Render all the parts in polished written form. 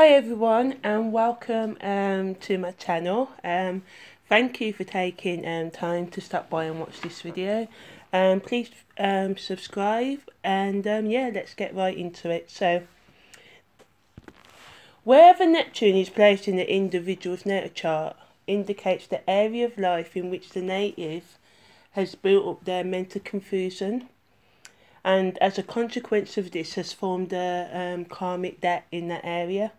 Hi everyone and welcome to my channel. Thank you for taking time to stop by and watch this video. Please subscribe and yeah, let's get right into it. So wherever Neptune is placed in the individual's natal chart indicates the area of life in which the native has built up their mental confusion, and as a consequence of this has formed a karmic debt in that area.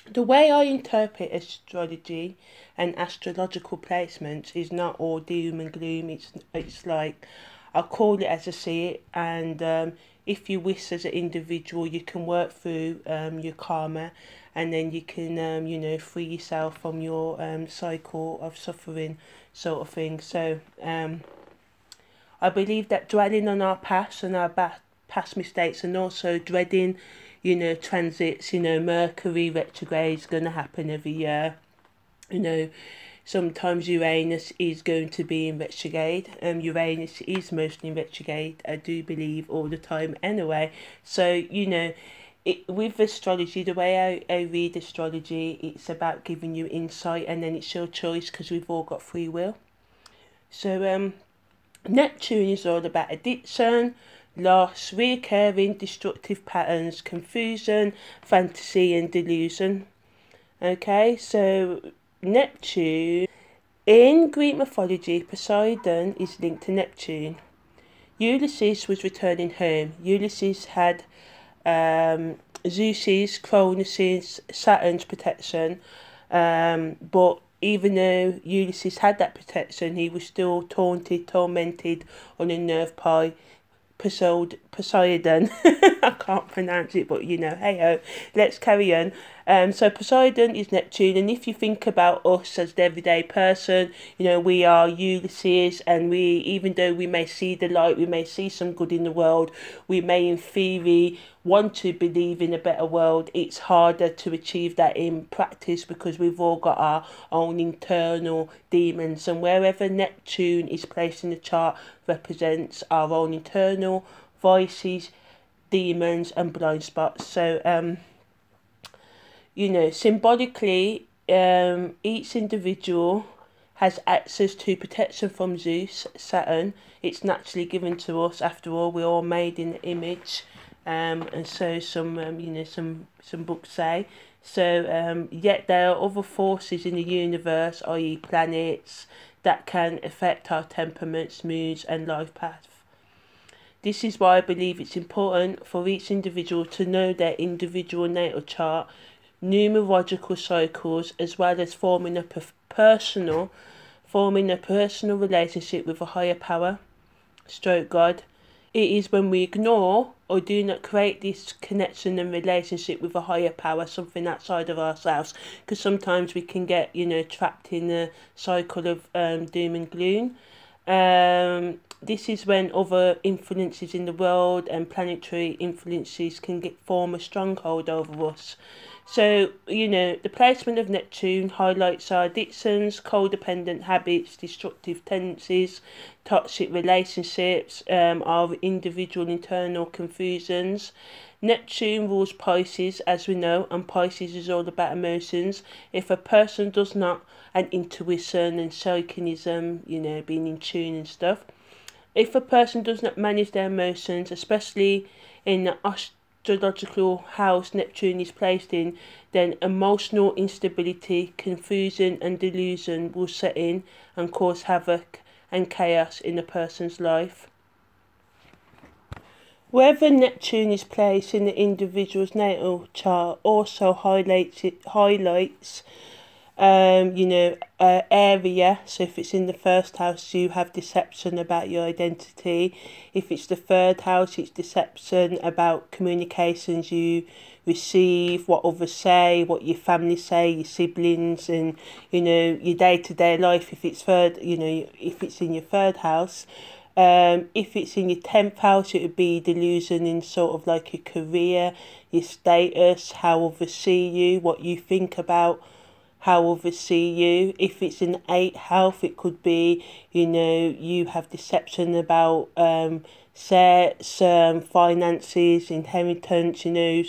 The way I interpret astrology and astrological placements is not all doom and gloom. It's like I call it as I see it, and if you wish as an individual, you can work through your karma, and then you can free yourself from your cycle of suffering, sort of thing. So I believe that dwelling on our past and our past mistakes, and also dreading transits, Mercury retrograde is going to happen every year. Sometimes Uranus is going to be in retrograde. Uranus is mostly in retrograde, I do believe, all the time anyway. So, with astrology, the way I read astrology, it's about giving you insight, and then it's your choice because we've all got free will. So, Neptune is all about addiction, loss, recurring destructive patterns, confusion, fantasy and delusion. Okay, so Neptune, in Greek mythology, Poseidon is linked to Neptune. Ulysses was returning home. Ulysses had Zeus's, Cronus's, Saturn's protection, but even though Ulysses had that protection, he was still taunted, tormented, unnerved by Poseidon. I can't pronounce it, but hey ho, let's carry on. So Poseidon is Neptune, and if you think about us as the everyday person, we are Ulysses, and we, even though we may see the light, we may see some good in the world, we may in theory want to believe in a better world, it's harder to achieve that in practice because we've all got our own internal demons, and wherever Neptune is placed in the chart represents our own internal voices, demons and blind spots. So symbolically, each individual has access to protection from Zeus, Saturn. It's naturally given to us. After all, we're all made in the image, and so some books say. So yet there are other forces in the universe, i.e. planets, that can affect our temperaments, moods and life path. This is why I believe it's important for each individual to know their individual natal chart, numerological cycles, as well as forming a personal relationship with a higher power, stroke God. It is when we ignore or do not create this connection and relationship with a higher power, something outside of ourselves, because sometimes we can get trapped in a cycle of doom and gloom. This is when other influences in the world and planetary influences can form a stronghold over us. So, the placement of Neptune highlights our addictions, codependent habits, destructive tendencies, toxic relationships, our individual internal confusions. Neptune rules Pisces, as we know, and Pisces is all about emotions. If a person does not, and intuition and psychinism, being in tune and stuff. If a person does not manage their emotions, especially in the astrological house Neptune is placed in, then emotional instability, confusion and delusion will set in and cause havoc and chaos in a person's life. Wherever Neptune is placed in the individual's natal chart also highlights area. So if it's in the first house, you have deception about your identity. If it's the third house, it's deception about communications you receive, what others say, what your family say, your siblings, and your day-to-day life. If it's if it's in your third house. If it's in your 10th house, it would be delusion in sort of like your career, your status, how others see you, what you think about how others see you. If it's in the 8th house, it could be, you have deception about sex, finances, inheritance,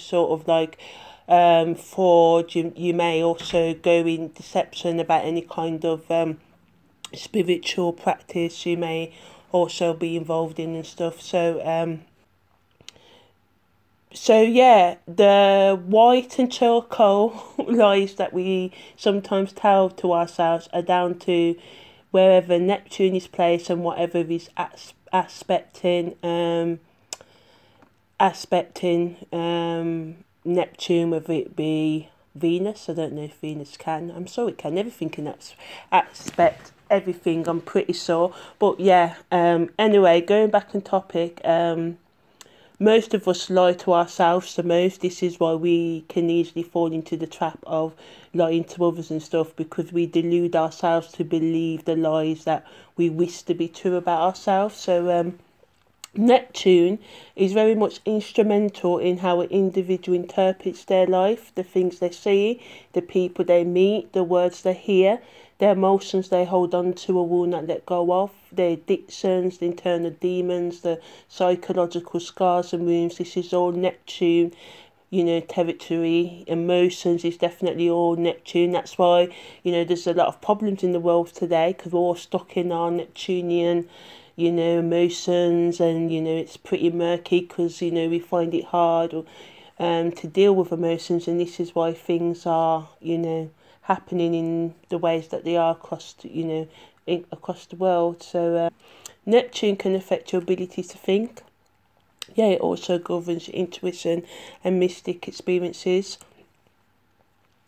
sort of like fraud. You may also go in deception about any kind of spiritual practice you may also be involved in and stuff. So yeah, the white and charcoal lies that we sometimes tell to ourselves are down to wherever Neptune is placed and whatever is aspecting Neptune, whether it be Venus. I don't know if Venus can. I'm sure it can. Everything can aspect everything, I'm pretty sure. But yeah, anyway, going back on topic, most of us lie to ourselves the most. This is why we can easily fall into the trap of lying to others and stuff, because we delude ourselves to believe the lies that we wish to be true about ourselves. So Neptune is very much instrumental in how an individual interprets their life, the things they see, the people they meet, the words they hear, the emotions they hold on to or will not let go of, their addictions, the internal demons, the psychological scars and wounds. This is all Neptune, territory. Emotions is definitely all Neptune. That's why, there's a lot of problems in the world today, because we're all stuck in our Neptunian, emotions, and, it's pretty murky because, we find it hard to deal with emotions, and this is why things are, happening in the ways that they are across the world. So Neptune can affect your ability to think. Yeah, it also governs intuition and mystic experiences.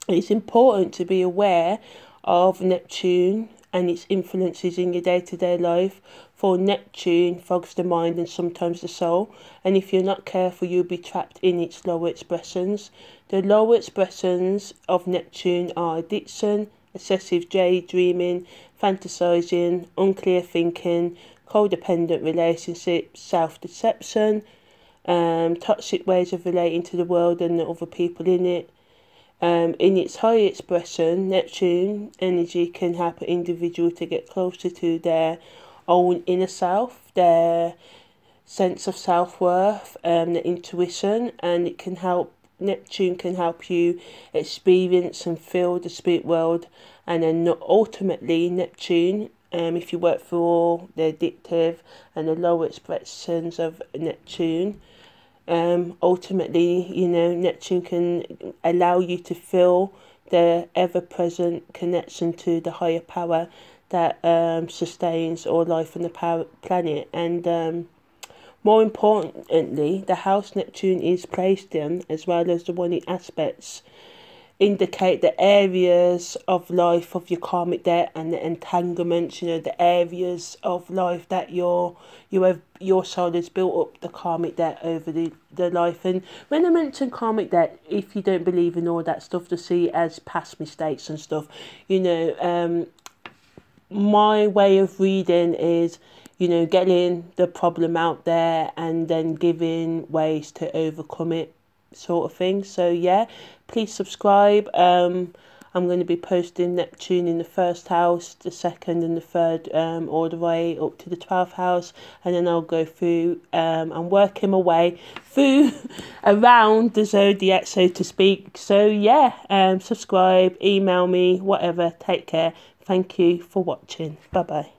It's important to be aware of Neptune and its influences in your day-to-day life, for Neptune fogs the mind and sometimes the soul, and if you're not careful you'll be trapped in its lower expressions. The lower expressions of Neptune are addiction, excessive daydreaming, fantasizing, unclear thinking, codependent relationships, self-deception, toxic ways of relating to the world and the other people in it. In its higher expression, Neptune energy can help an individual to get closer to their own inner self, their sense of self-worth, the intuition, and Neptune can help you experience and feel the spirit world. And then ultimately Neptune, if you work for the addictive and the lower expressions of Neptune, ultimately, Neptune can allow you to feel the ever-present connection to the higher power that sustains all life on the planet. And more importantly, the house Neptune is placed in, as well as the one it aspects, indicate the areas of life of your karmic debt and the entanglements, the areas of life that your soul has built up the karmic debt over the life. And when I mention karmic debt, if you don't believe in all that stuff, to see it as past mistakes and stuff, my way of reading is, getting the problem out there and then giving ways to overcome it, sort of thing. So yeah, please subscribe. I'm going to be posting Neptune in the first house, the second and the third, all the way up to the 12th house, and then I'll go through and working my way through around the zodiac, so to speak. So yeah, subscribe, email me, whatever. Take care. Thank you for watching. Bye bye.